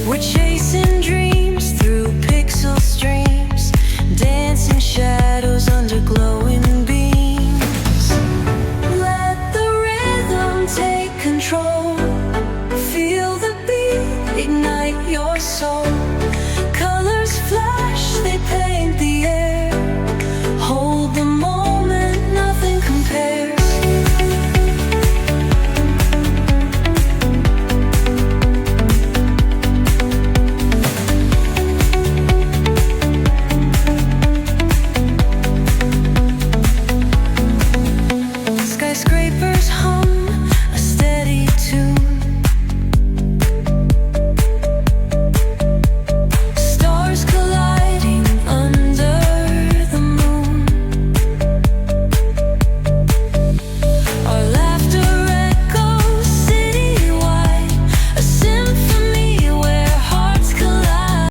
We're chasing dreams through pixel streams, dancing shadows under glowing beams. Let the rhythm take control. Feel the beat, ignite your soul.